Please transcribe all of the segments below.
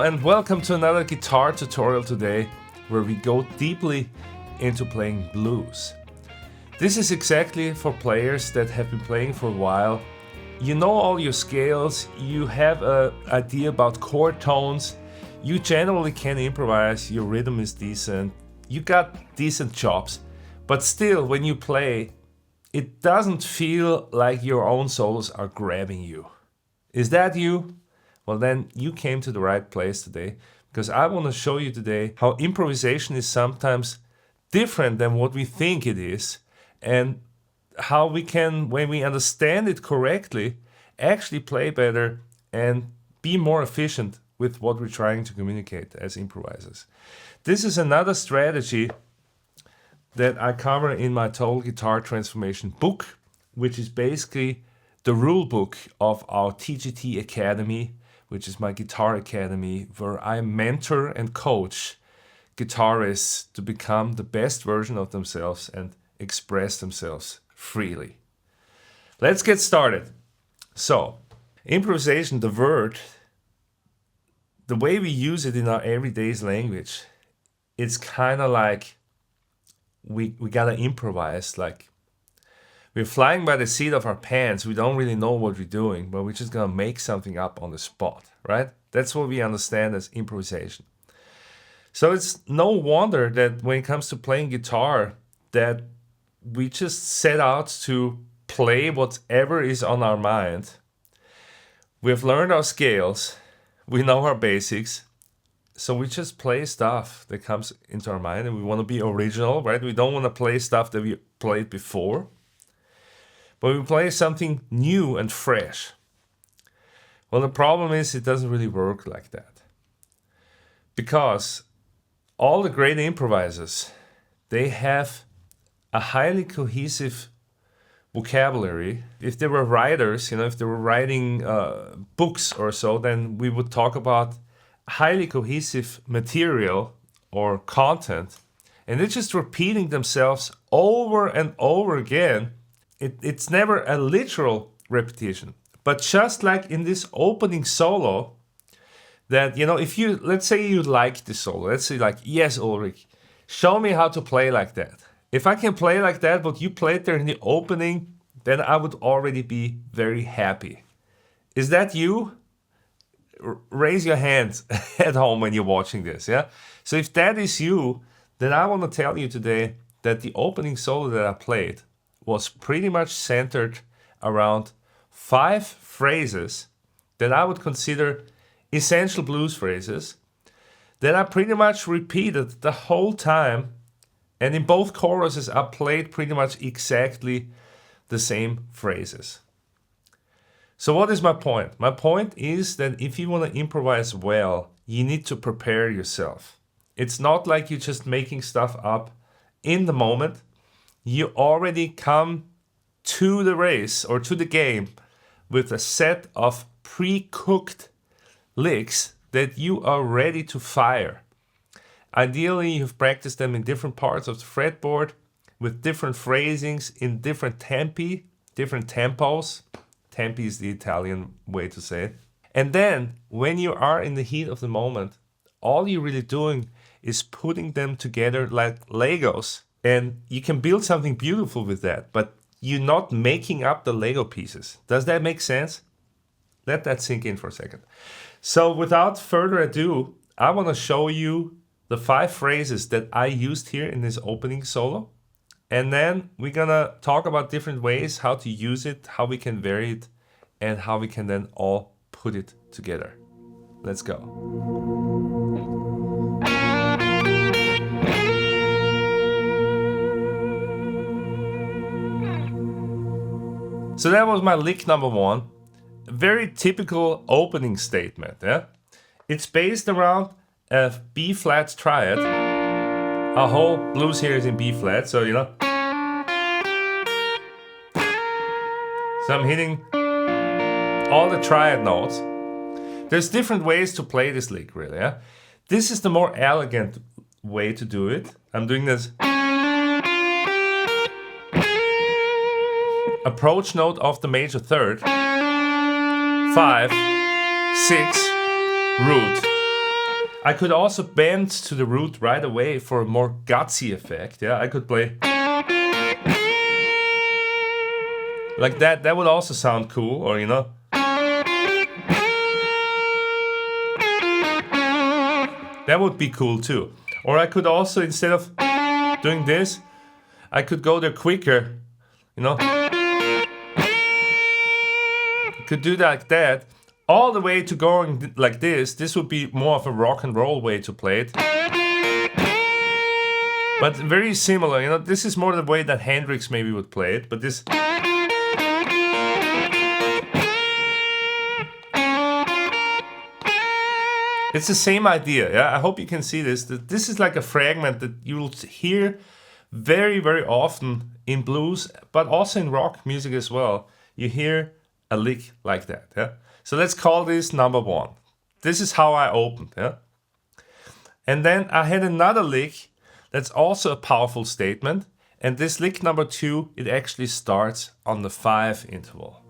and welcome to another guitar tutorial today where we go deeply into playing blues. This is exactly for players that have been playing for a while. You know all your scales, you have an idea about chord tones, you generally can improvise, your rhythm is decent, you got decent chops, but still when you play, it doesn't feel like your own solos are grabbing you. Is that you? Well then you came to the right place today, because I want to show you today how improvisation is sometimes different than what we think it is, and how we can, when we understand it correctly, actually play better and be more efficient with what we're trying to communicate as improvisers. This is another strategy that I cover in my Total Guitar Transformation book, which is basically the rule book of our TGT Academy, which is my guitar academy, where I mentor and coach guitarists to become the best version of themselves and express themselves freely. Let's get started. So, improvisation, the word, the way we use it in our everyday language, it's kind of like we gotta improvise, like we're flying by the seat of our pants. We don't really know what we're doing, but we're just gonna make something up on the spot, right? That's what we understand as improvisation. So it's no wonder that when it comes to playing guitar, that we just set out to play whatever is on our mind. We've learned our scales, we know our basics, so we just play stuff that comes into our mind, and we want to be original, right? We don't want to play stuff that we played before, but we play something new and fresh. Well, the problem is it doesn't really work like that, because all the great improvisers, they have a highly cohesive vocabulary. If they were writers, if they were writing books or so, then we would talk about highly cohesive material or content, and they're just repeating themselves over and over again. It's never a literal repetition, but just like in this opening solo, that, if you, let's say you like the solo, let's say like, yes, Ulrich, show me how to play like that. If I can play like that, what you played there in the opening, then I would already be very happy. Is that you? Raise your hands at home when you're watching this, yeah? So if that is you, then I want to tell you today that the opening solo that I played was pretty much centered around 5 phrases that I would consider essential blues phrases that I pretty much repeated the whole time, and in both choruses I played pretty much exactly the same phrases. So what is my point? My point is that if you want to improvise well, you need to prepare yourself. It's not like you're just making stuff up in the moment. You already come to the race or to the game with a set of pre-cooked licks that you are ready to fire. Ideally, you've practiced them in different parts of the fretboard with different phrasings in different tempi, different tempos. Tempi is the Italian way to say it. And then when you are in the heat of the moment, all you're really doing is putting them together like Legos. And you can build something beautiful with that, but you're not making up the Lego pieces. Does that make sense? Let that sink in for a second. So without further ado, I want to show you the 5 phrases that I used here in this opening solo. And then we're gonna talk about different ways how to use it, how we can vary it, and how we can then all put it together. Let's go. So that was my lick number 1. A very typical opening statement. Yeah? It's based around a B-flat triad. Our whole blues here is in B-flat, so So I'm hitting all the triad notes. There's different ways to play this lick, really. Yeah? This is the more elegant way to do it. I'm doing this approach note of the major third, 5, 6, root, I could also bend to the root right away for a more gutsy effect. Yeah, I could play like that. That would also sound cool, or you know. That would be cool too. Or I could also, instead of doing this, I could go there quicker, you know. Could do that like that, all the way to going like this. This would be more of a rock and roll way to play it. But very similar, you know, this is more the way that Hendrix maybe would play it, but this... It's the same idea, yeah? I hope you can see this. This is like a fragment that you'll hear very, very often in blues, but also in rock music as well. You hear a lick like that, yeah? So let's call this number 1. This is how I opened, yeah? And then I had another lick that's also a powerful statement. And this lick number 2, it actually starts on the 5 interval.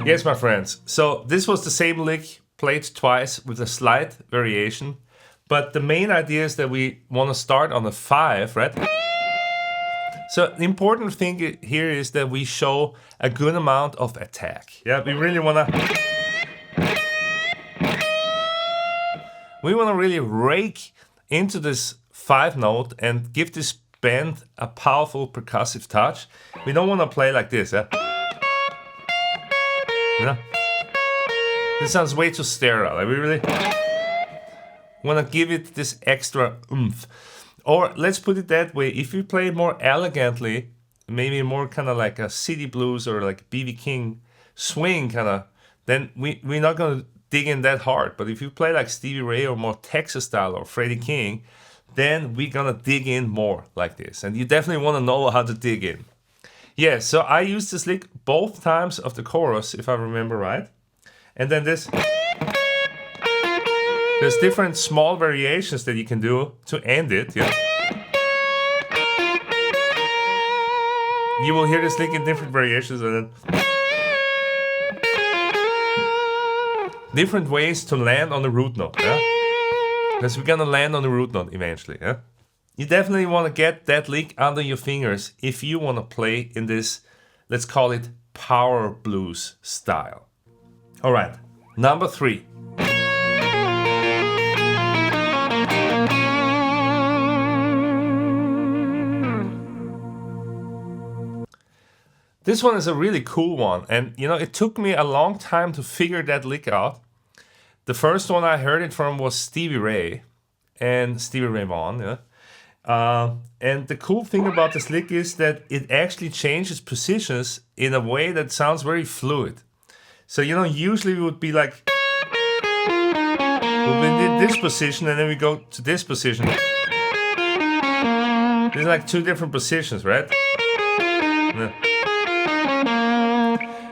Yes, my friends, so this was the same lick played twice with a slight variation, but the main idea is that we want to start on the 5, right? So the important thing here is that we show a good amount of attack. Yeah, we really want to really rake into this 5 note and give this bend a powerful percussive touch. We don't want to play like this, yeah? Yeah. This sounds way too sterile. Like we really want to give it this extra oomph. Or let's put it that way, if you play it more elegantly, maybe more kind of like a city blues or like B.B. King swing kind of, then we're not going to dig in that hard. But if you play like Stevie Ray or more Texas style or Freddie King, then we're going to dig in more like this. And you definitely want to know how to dig in. Yeah, so I used this lick both times of the chorus, if I remember right. And then there's different small variations that you can do to end it. Yeah. You will hear this lick in different variations and then different ways to land on the root note. Yeah? Because we're gonna land on the root note eventually. Yeah. You definitely want to get that lick under your fingers if you want to play in this, let's call it power blues style. All right, number 3. This one is a really cool one, and you know, it took me a long time to figure that lick out. The first one I heard it from was Stevie Ray and Stevie Ray Vaughan, yeah. And the cool thing about this lick is that it actually changes positions in a way that sounds very fluid. So, you know, usually we would be like, we'll be in this position and then we go to this position. There's like 2 different positions, right? Yeah.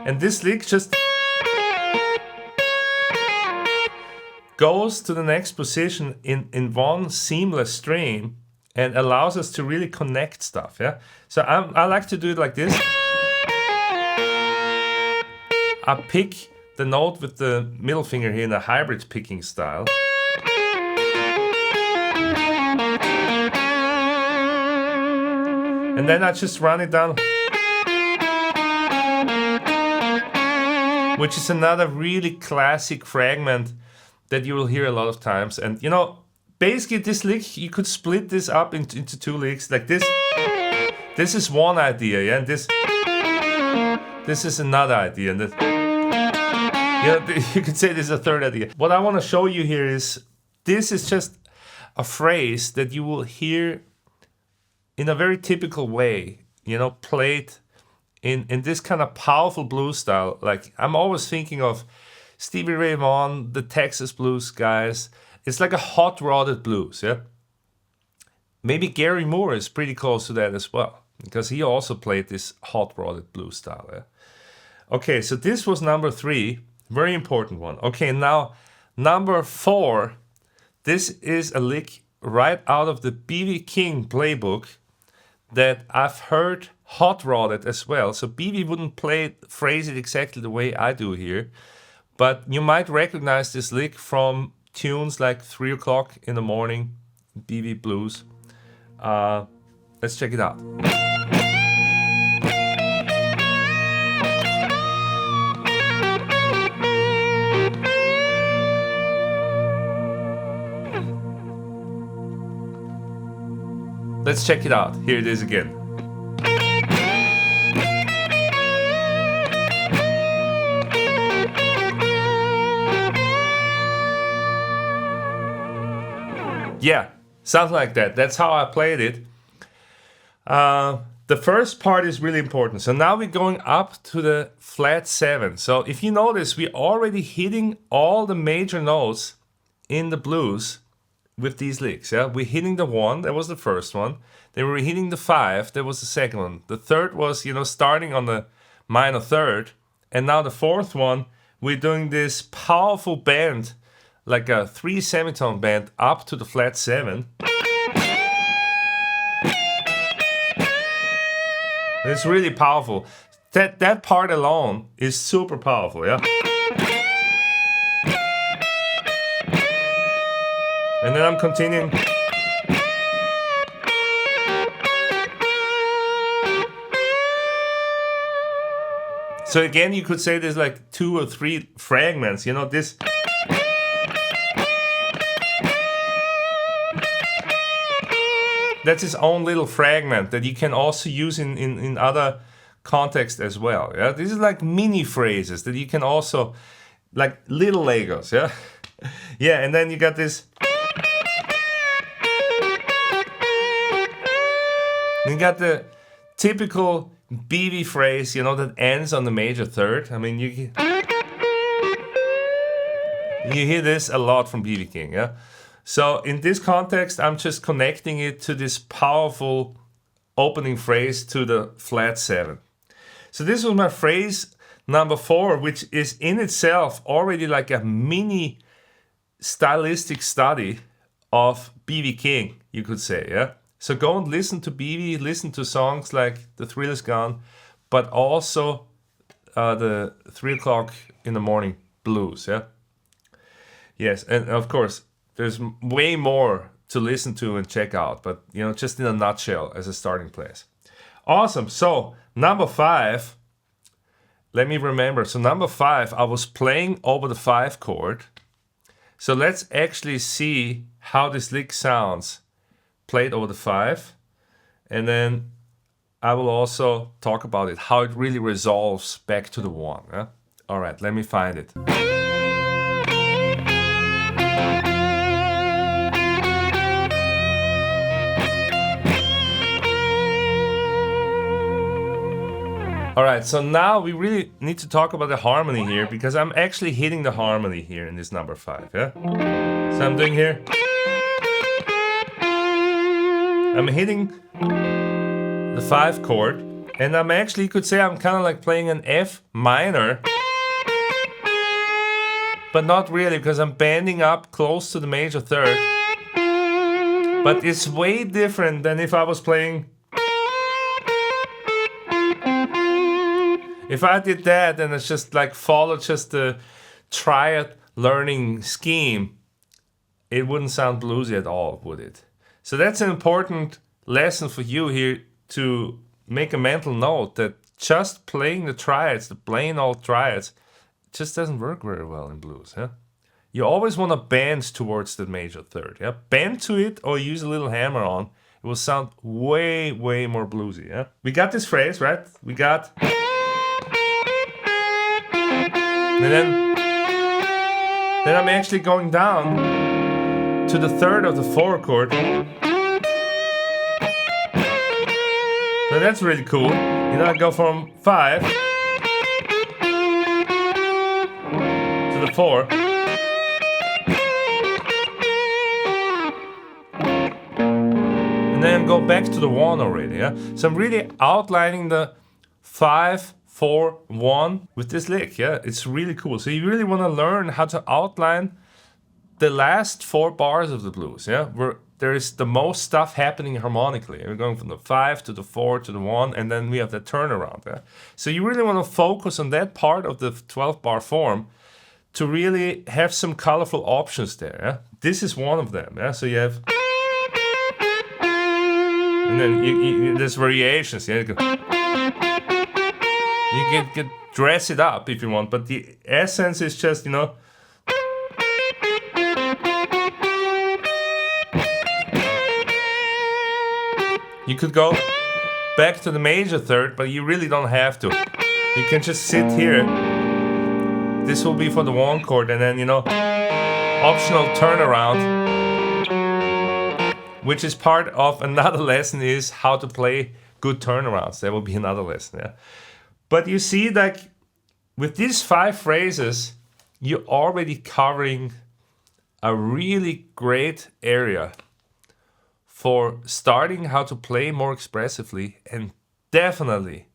And this lick just goes to the next position in one seamless stream and allows us to really connect stuff, yeah? So I like to do it like this. I pick the note with the middle finger here in a hybrid picking style. And then I just run it down. Which is another really classic fragment that you will hear a lot of times. And you know, basically this lick, you could split this up into 2 licks like this. This is one idea, yeah, and this is another idea, and this, yeah, you could say this is a third idea. What I want to show you here is this is just a phrase that you will hear in a very typical way, you know, played in this kind of powerful blues style. Like I'm always thinking of Stevie Ray Vaughan, the Texas blues guys. It's like a hot-rodded blues, yeah? Maybe Gary Moore is pretty close to that as well, because he also played this hot-rodded blues style, yeah? Okay, so this was number 3, very important one. Okay, now number 4, This is a lick right out of the B.B. King playbook that I've heard hot rodded as well. So B.B. wouldn't phrase it exactly the way I do here, but you might recognize this lick from tunes like 3 o'clock in the morning, B.B. blues. Let's check it out. Let's check it out. Here it is again. Yeah, sounds like that. That's how I played it. The first part is really important. So now we're going up to the flat 7. So if you notice, we're already hitting all the major notes in the blues with these licks. Yeah, we're hitting the 1, that was the first one. Then we're hitting the 5, that was the second one. The third was, starting on the minor third. And now the fourth one, we're doing this powerful bend, like a 3 semitone bend up to the flat 7. It's really powerful. That part alone is super powerful, yeah? And then I'm continuing. So again, you could say there's like 2 or 3 fragments, this. That's its own little fragment that you can also use in other contexts as well. Yeah, this is like mini phrases that you can also, like little Legos. Yeah, yeah, and then you got this. You got the typical B.B. phrase, that ends on the major third. I mean, you hear this a lot from B.B. King. Yeah. So in this context, I'm just connecting it to this powerful opening phrase to the flat 7. So this was my phrase number 4, which is in itself already like a mini stylistic study of B.B. King, you could say, yeah? So go and listen to B.B., listen to songs like The Thrill Is Gone, but also the 3 o'clock in the morning blues, yeah? Yes, and of course, there's way more to listen to and check out, but just in a nutshell as a starting place. Awesome. So number 5, let me remember. So number 5, I was playing over the 5 chord. So let's actually see how this lick sounds played over the 5, and then I will also talk about it, how it really resolves back to the 1. Yeah? All right, let me find it. All right, so now we really need to talk about the harmony here, because I'm actually hitting the harmony here in this number 5, yeah? So I'm doing here. I'm hitting the 5 chord, and I'm actually, you could say I'm kind of like playing an F minor, but not really, because I'm bending up close to the major third. But it's way different than if I was playing. If I did that and it's just like followed just the triad learning scheme, it wouldn't sound bluesy at all, would it? So that's an important lesson for you here, to make a mental note that just playing the triads, the plain old triads, just doesn't work very well in blues. Yeah? You always want to bend towards the major third. Yeah? Bend to it or use a little hammer on. It will sound way, way more bluesy. Yeah? We got this phrase, right? We got... And then I'm actually going down to the third of the 4 chord. So that's really cool. I go from 5 to the 4. And then go back to the 1 already. Yeah? So I'm really outlining the 5, 4, 1 with this lick. Yeah, it's really cool. So you really want to learn how to outline the last 4 bars of the blues, yeah, where there is the most stuff happening harmonically. We're going from the 5 to the 4 to the 1, and then we have the turnaround. Yeah? So you really want to focus on that part of the 12-bar form to really have some colorful options there. Yeah? This is one of them. Yeah? So you have, and then there's variations. Yeah? You can dress it up if you want, but the essence is just, you know, you could go back to the major third, but you really don't have to. You can just sit here. This will be for the 1 chord, and then, you know, optional turnaround, which is part of another lesson, is how to play good turnarounds. That will be another lesson, yeah. But you see, like, with these 5 phrases, you're already covering a really great area for starting how to play more expressively, and definitely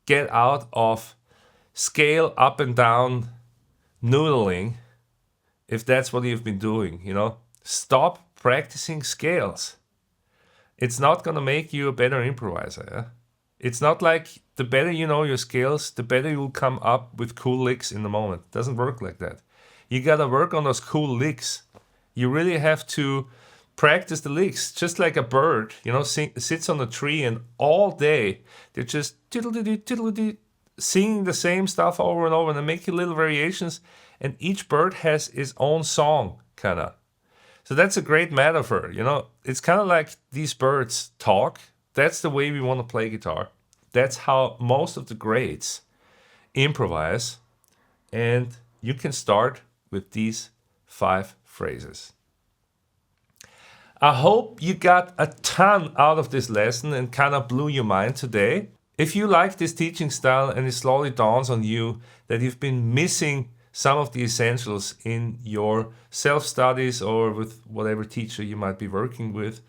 get out of scale up and down noodling if that's what you've been doing, you know. Stop practicing scales. It's not gonna make you a better improviser, yeah? It's not like the better you know your scales, the better you'll come up with cool licks in the moment. It doesn't work like that. You gotta work on those cool licks. You really have to practice the licks, just like a bird, you know, sits on a tree and all day they're just tiddle-dee-dee, singing the same stuff over and over, and they make little variations, and each bird has its own song, kind of. So that's a great metaphor, you know. It's kind of like these birds talk. That's the way we want to play guitar. That's how most of the greats improvise, and you can start with these 5 phrases. I hope you got a ton out of this lesson and kind of blew your mind today. If you like this teaching style and it slowly dawns on you that you've been missing some of the essentials in your self-studies or with whatever teacher you might be working with,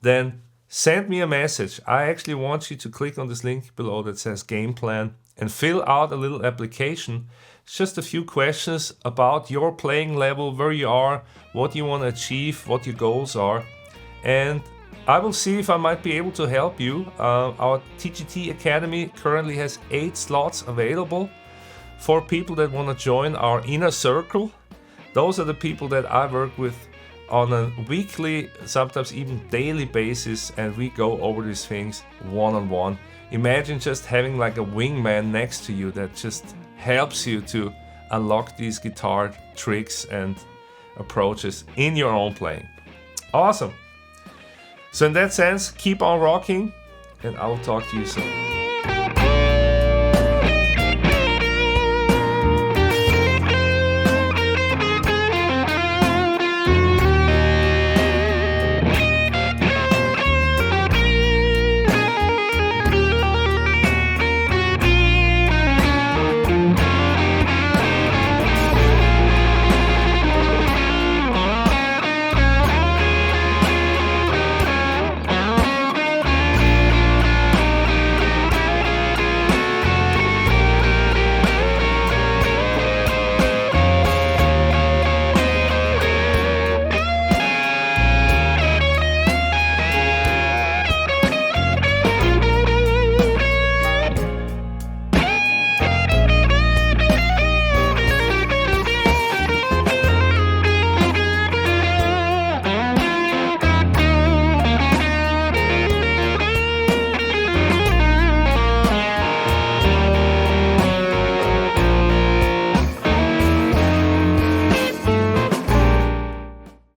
then send me a message. I actually want you to click on this link below that says Game Plan and fill out a little application. It's just a few questions about your playing level, where you are, what you want to achieve, what your goals are. And I will see if I might be able to help you. Our TGT Academy currently has 8 slots available for people that want to join our inner circle. Those are the people that I work with on a weekly, sometimes even daily basis, and we go over these things one-on-one. Imagine just having like a wingman next to you that just helps you to unlock these guitar tricks and approaches in your own playing. Awesome. So in that sense, keep on rocking, and I will talk to you soon.